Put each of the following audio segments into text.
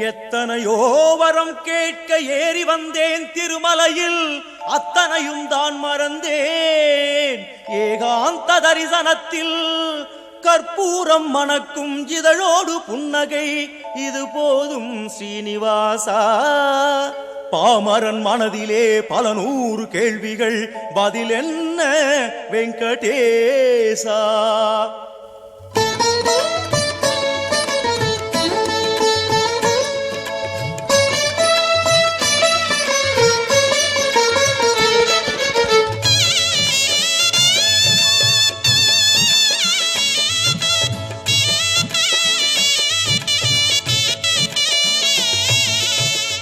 எத்தனையோ வரம் கேட்க ஏறி வந்தேன் திருமலையில், அத்தனையும் தான் மறந்தேன் ஏகாந்த தரிசனத்தில். கற்பூரம் மணக்கும் இதழோடு புன்னகை, இது போதும் ஸ்ரீனிவாசா. பாமரன் மனதிலே பல நூறு கேள்விகள், பதில் என்ன வெங்கடேசா?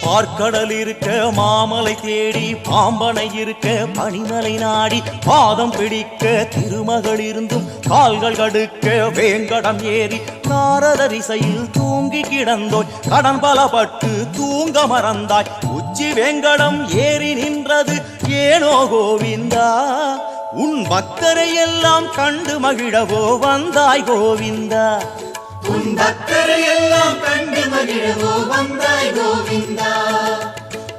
பார்க்கடல் இருக்க மாமலை தேடி, பாம்பனை இருக்க பனிமலை நாடி, பாதம் பிடிக்க திருமகள் இருந்தும் கால்கள் கடுக்க வேங்கடம் ஏறி, நாரதரிசையில் தூங்கி கிடந்தோய் கடன் பலப்பட்டு தூங்க மறந்தாய். உச்சி வேங்கடம் ஏறி நின்றது ஏனோ கோவிந்தா, உன் பக்தரை எல்லாம் கண்டு மகிழவோ வந்தாய் கோவிந்தா. உன் பக்தரை எல்லாம் கண்டு மகிழவோ வந்தாய் கோவிந்தா.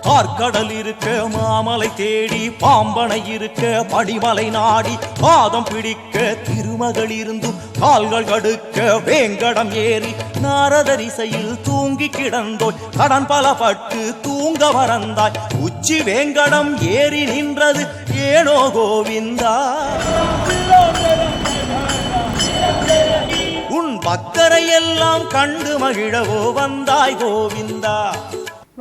பார்க்கடல் இருக்க மாமலை தேடி, பாம்பனை இருக்க படிமலை நாடி, பாதம் பிடிக்க திருமகள் இருந்தும் கால்கள் கடுக்க வேங்கடம் ஏறி, நாரதரிசையில் தூங்கி கிடந்தோய் கடன் பலப்பட்டு தூங்க மறந்தாய். உச்சி வேங்கடம் ஏறி நின்றது ஏனோ கோவிந்தா, உன் பக்தரை எல்லாம் கண்டு மகிழவோ வந்தாய் கோவிந்தா.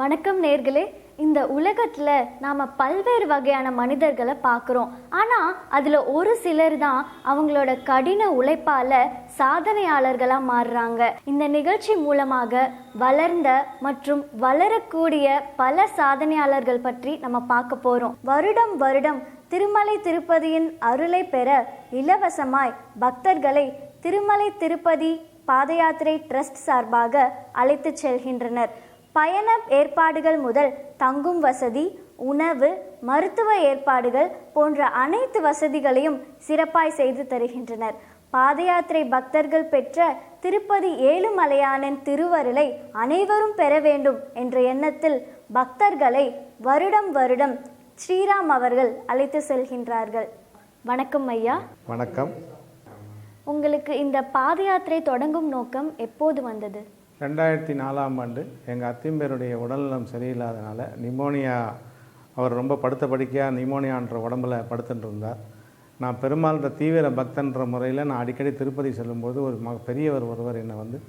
வணக்கம் நேர்களே. இந்த உலகத்துல நாம பல்வேறு வகையான மனிதர்களை பார்க்குறோம். ஆனா அதுல ஒரு சிலர் தான் அவங்களோட கடின உழைப்பால சாதனையாளர்களா மாறுறாங்க. இந்த நிகழ்ச்சி மூலமாக வளர்ந்த மற்றும் வளரக்கூடிய பல சாதனையாளர்கள் பற்றி நம்ம பார்க்க போறோம். வருடம் வருடம் திருமலை திருப்பதியின் அருளை பெற இலவசமாய் பக்தர்களை திருமலை திருப்பதி பாத யாத்திரை ட்ரஸ்ட் சார்பாக அழைத்து செல்கின்றனர். பயண ஏற்பாடுகள் முதல் தங்கும் வசதி, உணவு, மருத்துவ ஏற்பாடுகள் போன்ற அனைத்து வசதிகளையும் சிறப்பாய் செய்து தருகின்றனர். பாத யாத்திரை பக்தர்கள் பெற்ற திருப்பதி ஏழுமலையானின் திருவருளை அனைவரும் பெற வேண்டும் என்ற எண்ணத்தில் பக்தர்களை வருடம் வருடம் ஸ்ரீராம் அவர்கள் அழைத்து செல்கின்றார்கள். வணக்கம் ஐயா. வணக்கம். உங்களுக்கு இந்த பாத யாத்திரை தொடங்கும் நோக்கம் எப்போது வந்தது? 2004ஆம் ஆண்டு எங்கள் அத்திம்பேருடைய உடல்நலம் சரியில்லாதனால நிமோனியா, அவர் ரொம்ப படுத்த படுக்கையாக நிமோனியான்ற உடம்பில் படுத்துட்டு இருந்தார். நான் பெருமாள்ன்ற தீவிர பக்தன்ற முறையில் நான் அடிக்கடி திருப்பதி செல்லும்போது ஒரு பெரியவர் ஒருவர் என்னை வந்து,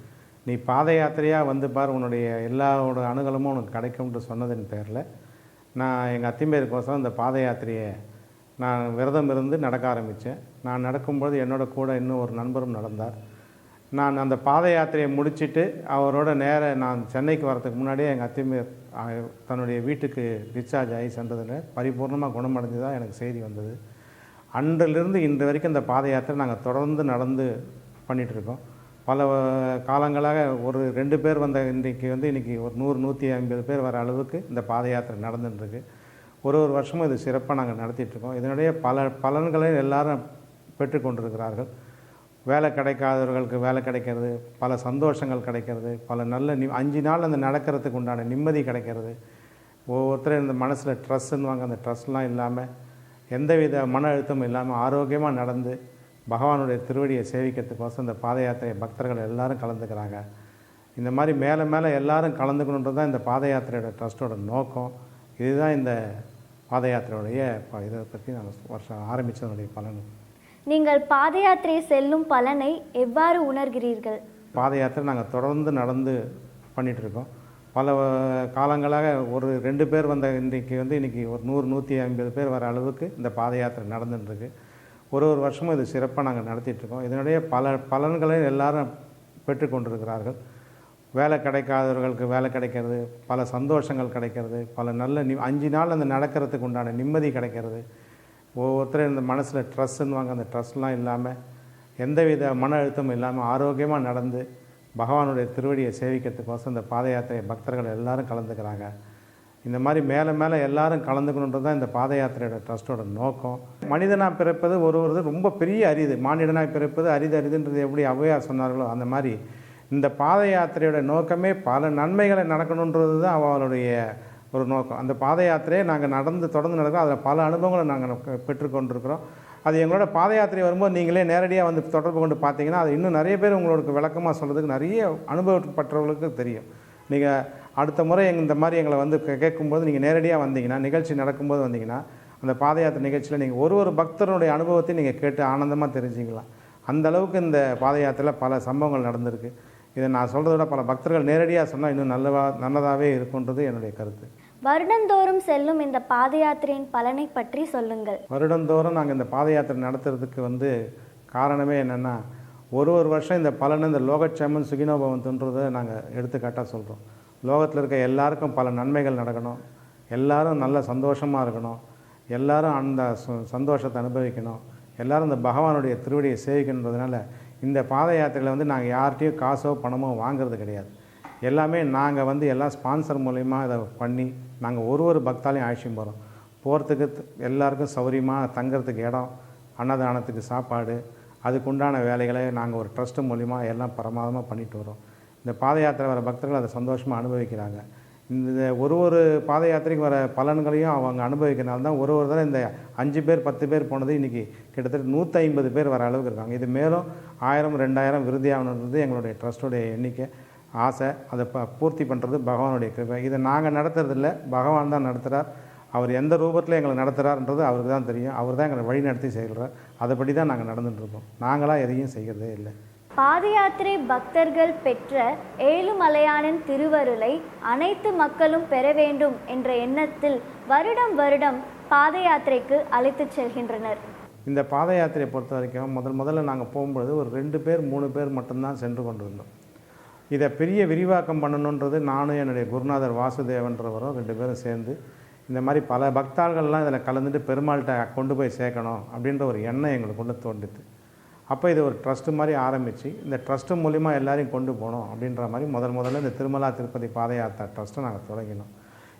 நீ பாத யாத்திரையாக வந்து பார், உன்னுடைய எல்லாரோட அனுகூலமும் உனக்கு கிடைக்கும்னு சொன்னதின் பேரில் நான் எங்கள் அத்திம்பேருக்கோசரம் இந்த பாத யாத்திரையை நான் விரதம் இருந்து நடக்க ஆரம்பித்தேன். நான் நடக்கும்போது என்னோட கூட இன்னும் ஒரு நண்பரும் நடந்தார். நான் அந்த பாத யாத்திரையை முடிச்சுட்டு அவரோட நான் சென்னைக்கு வரதுக்கு முன்னாடியே எங்கள் அத்திம்பேர் தன்னுடைய வீட்டுக்கு டிஸ்சார்ஜ் ஆகி சென்றதில் பரிபூர்ணமாக குணமடைஞ்சதாக எனக்கு செய்தி வந்தது. அன்றிலிருந்து இன்று வரைக்கும் இந்த பாத யாத்திரை நாங்கள் தொடர்ந்து நடந்து பண்ணிகிட்ருக்கோம். பல காலங்களாக ஒரு 2 பேர் வந்த இன்றைக்கி ஒரு 100-150 பேர் வர அளவுக்கு இந்த பாத யாத்திரை நடந்துட்டுருக்கு. ஒரு வருஷமும் இது சிறப்பாக நாங்கள் நடத்திட்டுருக்கோம். இதனுடைய பல பலன்களை எல்லாரும் பெற்றுக்கொண்டிருக்கிறார்கள். வேலை கிடைக்காதவர்களுக்கு வேலை கிடைக்கிறது, பல சந்தோஷங்கள் கிடைக்கிறது, பல நல்ல 5 நாள் அந்த நடக்கிறதுக்கு உண்டான நிம்மதி கிடைக்கிறது. ஒவ்வொருத்தரும் இந்த மனசில் ட்ரெஸ்ஸுன்னுவாங்க, அந்த ட்ரெஸ்லாம் இல்லாமல் எந்தவித மன அழுத்தமும் இல்லாமல் ஆரோக்கியமாக நடந்து பகவானுடைய திருவடியை சேவிக்கிறதுக்கோசம் இந்த பாத யாத்திரை பக்தர்கள் எல்லோரும் கலந்துக்கிறாங்க. இந்த மாதிரி மேலே மேலே எல்லோரும் கலந்துக்கணுன்றது தான் இந்த பாத யாத்திரையோட ட்ரஸ்ட்டோட நோக்கம். இதுதான் இந்த பாத யாத்திரையுடைய இதை பற்றி நாங்கள் வருஷம் ஆரம்பித்ததனுடைய பலன். நீங்கள் பாத யாத்திரை செல்லும் பலனை எவ்வாறு உணர்கிறீர்கள்? பாத யாத்திரை நாங்கள் தொடர்ந்து நடந்து பண்ணிகிட்ருக்கோம். பல காலங்களாக ஒரு 2 பேர் வந்த இன்றைக்கி ஒரு 100-150 பேர் வர அளவுக்கு இந்த பாத யாத்திரை நடந்துட்டுருக்கு. ஒரு வருஷமும் இது சிறப்பாக நாங்கள் நடத்திட்டுருக்கோம். இதனுடைய பல பலன்களை எல்லாரும் பெற்றுக்கொண்டிருக்கிறார்கள். வேலை கிடைக்காதவர்களுக்கு வேலை கிடைக்கிறது, பல சந்தோஷங்கள் கிடைக்கிறது, பல நல்ல 5 நாள் அந்த நடக்கிறதுக்கு உண்டான நிம்மதி கிடைக்கிறது. ஒவ்வொருத்தரும் இந்த மனசில் ட்ரெஸ்ஸுன்னுவாங்க, அந்த ட்ரெஸ்லாம் இல்லாமல் எந்தவித மன அழுத்தமும் இல்லாமல் ஆரோக்கியமாக நடந்து பகவானுடைய திருவடியை சேவிக்கிறதுக்கோசம் இந்த பாத யாத்திரை பக்தர்கள் எல்லோரும் கலந்துக்கிறாங்க. இந்த மாதிரி மேலே மேலே எல்லோரும் கலந்துக்கணுன்றது தான் இந்த பாத யாத்திரையோட ட்ரஸ்ட்டோட நோக்கம். மனிதனாக பிறப்பது ஒரு ரொம்ப பெரிய அரிது, மானிடனாக பிறப்பது அரிதுன்றது எப்படி ஔவையார் சொன்னார்களோ அந்த மாதிரி இந்த பாத யாத்திரையோட நோக்கமே பல நன்மைகளை நடக்கணுன்றது தான் அவளுடைய ஒரு நோக்கம். அந்த பாத யாத்திரையை நாங்கள் தொடர்ந்து நடக்கிறோம். அதில் பல அனுபவங்களை நாங்கள் பெற்றுக்கொண்டிருக்கிறோம். அது எங்களோட பாத யாத்திரை வரும்போது நீங்களே நேரடியாக வந்து தொடர்பு கொண்டு பார்த்தீங்கன்னா அது இன்னும் நிறைய பேர் உங்களுக்கு விளக்கமாக சொல்கிறதுக்கு நிறைய அனுபவப்பட்டவர்களுக்கு தெரியும். நீங்கள் அடுத்த முறை இந்த மாதிரி எங்களை வந்து கேட்கும்போது நீங்கள் நேரடியாக வந்தீங்கன்னா, நிகழ்ச்சி நடக்கும்போது வந்தீங்கன்னா, அந்த பாத யாத்திரை நிகழ்ச்சியில் நீங்கள் ஒரு பக்தருடைய அனுபவத்தை நீங்கள் கேட்டு ஆனந்தமாக தெரிஞ்சுக்கலாம். அந்த அளவுக்கு இந்த பாத யாத்திரையில் பல சம்பவங்கள் நடந்திருக்கு. இதை நான் சொல்கிறத விட பல பக்தர்கள் நேரடியாக சொன்னால் இன்னும் நல்லதாகவே இருக்குன்றது என்னுடைய கருத்து. வருடந்தோறும் செல்லும் இந்த பாத யாத்திரையின் பலனை பற்றி சொல்லுங்கள். வருடந்தோறும் நாங்கள் இந்த பாத யாத்திரை நடத்துறதுக்கு வந்து காரணமே என்னென்னா, ஒரு வருஷம் இந்த பலனை இந்த லோகட்சேமன் சுகினோபவன்ன்றதை நாங்கள் எடுத்துக்காட்டாக சொல்கிறோம். லோகத்தில் இருக்க எல்லாருக்கும் பல நன்மைகள் நடக்கணும், எல்லாரும் நல்ல சந்தோஷமாக இருக்கணும், எல்லாரும் அந்த சந்தோஷத்தை அனுபவிக்கணும், எல்லாரும் இந்த பகவானுடைய திருவடியை சேவிக்கணுன்றதுனால இந்த பாத யாத்திரையில் வந்து நாங்கள் யார்கிட்டையும் காசோ பணமோ வாங்கிறது கிடையாது. எல்லாமே நாங்கள் வந்து எல்லாம் ஸ்பான்சர் மூலயமா இதை பண்ணி நாங்கள் ஒரு பக்தாலையும் அழைச்சிட்டு போகிறோம். போகிறதுக்கு எல்லாருக்கும் சௌகரியமாக தங்கிறதுக்கு இடம், அன்னதானத்துக்கு சாப்பாடு, அதுக்குண்டான வேலைகளை நாங்கள் ஒரு ட்ரஸ்ட்டு மூலிமா எல்லாம் பிரமாதமாக பண்ணிட்டு வரோம். இந்த பாத யாத்திரை வர பக்தர்கள் அதை சந்தோஷமாக அனுபவிக்கிறாங்க. இந்த ஒரு பாத யாத்திரைக்கு வர பலன்களையும் அவங்க அனுபவிக்கிறனால தான் ஒரு தடவை இந்த 5 பேர் 10 பேர் போனது இன்றைக்கி கிட்டத்தட்ட 150 பேர் வர அளவுக்கு இருக்காங்க. இது மேலும் 1000 2000 விருதியாகணுன்றது எங்களுடைய ட்ரஸ்ட்டுடைய எண்ணிக்கை, ஆசை. அதை பூர்த்தி பண்ணுறது பகவானுடைய கிருபை. இதை நாங்கள் நடத்துறதில்ல, பகவான் தான் நடத்துகிறார். அவர் எந்த ரூபத்தில் எங்களை நடத்துகிறார்ன்றது அவருக்கு தான் தெரியும். அவர் தான் எங்களை வழி நடத்தி செய்கிறார். அதைப்படி தான் நாங்கள் நடந்துகிட்ருக்கோம். நாங்களாக எதையும் செய்கிறதே இல்லை. பாத யாத்திரை பக்தர்கள் பெற்ற ஏழுமலையானின் திருவருளை அனைத்து மக்களும் பெற வேண்டும் என்ற எண்ணத்தில் வருடம் பாத யாத்திரைக்கு அழைத்து செல்கின்றனர். இந்த பாத யாத்திரையை பொறுத்த வரைக்கும் முதல்ல நாங்கள் போகும்பொழுது ஒரு 2 பேர் 3 பேர் மட்டும்தான் சென்று கொண்டிருந்தோம். இதை பெரிய விரிவாக்கம் பண்ணணுன்றது நானும் என்னுடைய குருநாதர் வாசுதேவன்றவரும் 2 பேரும் சேர்ந்து இந்த மாதிரி பல பக்தாள்கள்லாம் இதில் கலந்துட்டு பெருமாள்கிட்ட கொண்டு போய் சேர்க்கணும் அப்படின்ற ஒரு எண்ணம் எங்களுக்குள்ளே தோன்றுது. அப்போ இது ஒரு ட்ரஸ்ட்டு மாதிரி ஆரம்பித்து இந்த ட்ரஸ்ட்டு மூலிமா எல்லாரையும் கொண்டு போகணும் அப்படின்ற மாதிரி முதல்ல இந்த திருமலா திருப்பதி பாத யாத்திரை ட்ரஸ்ட்டை நாங்கள் தொடங்கினோம்.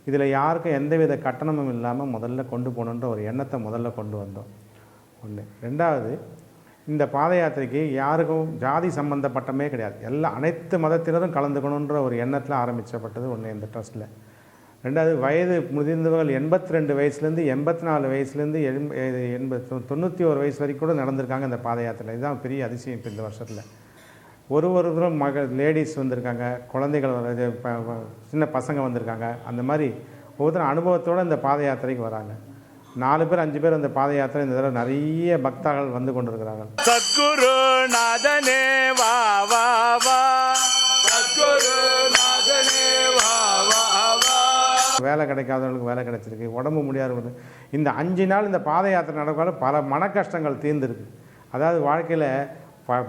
இதில் யாருக்கும் எந்தவித கட்டணமும் இல்லாமல் முதல்ல கொண்டு போகணுன்ற ஒரு எண்ணத்தை முதல்ல கொண்டு வந்தோம். ஒன்று. 2வது, இந்த பாத யாத்திரைக்கு யாருக்கும் ஜாதி சம்பந்தப்பட்டமே கிடையாது, அனைத்து மதத்தினரும் கலந்துக்கணுன்ற ஒரு எண்ணத்தில் ஆரம்பிக்கப்பட்டது ஒன்று இந்த ட்ரஸ்ட்டில். 2வது, வயது முதிர்ந்தவர்கள் 82 வயசுலேருந்து 84 வயசுலேருந்து 91 வயசு வரைக்கும் கூட நடந்திருக்காங்க இந்த பாத யாத்திரை. இதுதான் பெரிய அதிசயம். இப்போ இந்த வருஷத்தில் ஒருவரும் லேடிஸ் வந்திருக்காங்க, குழந்தைகள் சின்ன பசங்க வந்திருக்காங்க. அந்த மாதிரி ஒவ்வொருத்தரும் அனுபவத்தோடு இந்த பாத யாத்திரைக்கு வராங்க. 4 பேர் 5 பேர் அந்த பாத யாத்திரை இந்த தடவை நிறைய பக்தர்கள் வந்து கொண்டிருக்கிறாங்க. சத்குரு நாதனே வா வா வா, சத்குரு நாதனே வா வா வா. வேலை கிடைக்காதவங்களுக்கு வேலை கிடைச்சிருக்கு, உடம்பு முடியாதவங்களுக்கு இந்த 5 நாள் இந்த பாத யாத்திரை நடக்கால பல மன கஷ்டங்கள் தீர்ந்துருக்கு. அதாவது வாழ்க்கையில்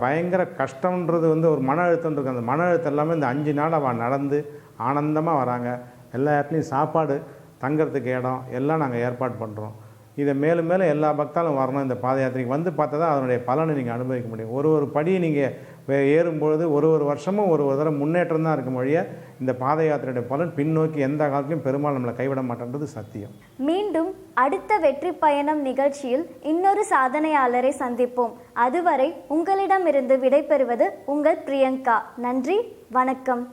பயங்கர கஷ்டன்றது வந்து ஒரு மன அழுத்தம் இருக்குது. அந்த மன அழுத்தம் எல்லாமே இந்த 5 நாள் அவள் நடந்து ஆனந்தமாக வராங்க. எல்லா இடத்துலையும் சாப்பாடு, தங்கிறதுக்கு இடம் எல்லாம் நாங்கள் ஏற்பாடு பண்ணுறோம். இதை மேலும் மேலும் எல்லா பக்தாலும் வரணும். இந்த பாத யாத்திரைக்கு வந்து பார்த்தா தான் அதனுடைய பலனை நீங்கள் அனுபவிக்க முடியும். ஒரு படியை நீங்கள் ஏறும்பொழுது ஒரு வருஷமும் ஒரு தடவை முன்னேற்றம் தான் இருக்கும் வழியாக இந்த பாத யாத்திரையுடைய பலன் பின்னோக்கி எந்த காலத்திலும் பெருமாள் நம்மளை கைவிட மாட்டேன்றது சத்தியம். மீண்டும் அடுத்த வெற்றி பயணம் நிகழ்ச்சியில் இன்னொரு சாதனையாளரை சந்திப்போம். அதுவரை உங்களிடமிருந்து விடைபெறுவது உங்கள் பிரியங்கா. நன்றி, வணக்கம்.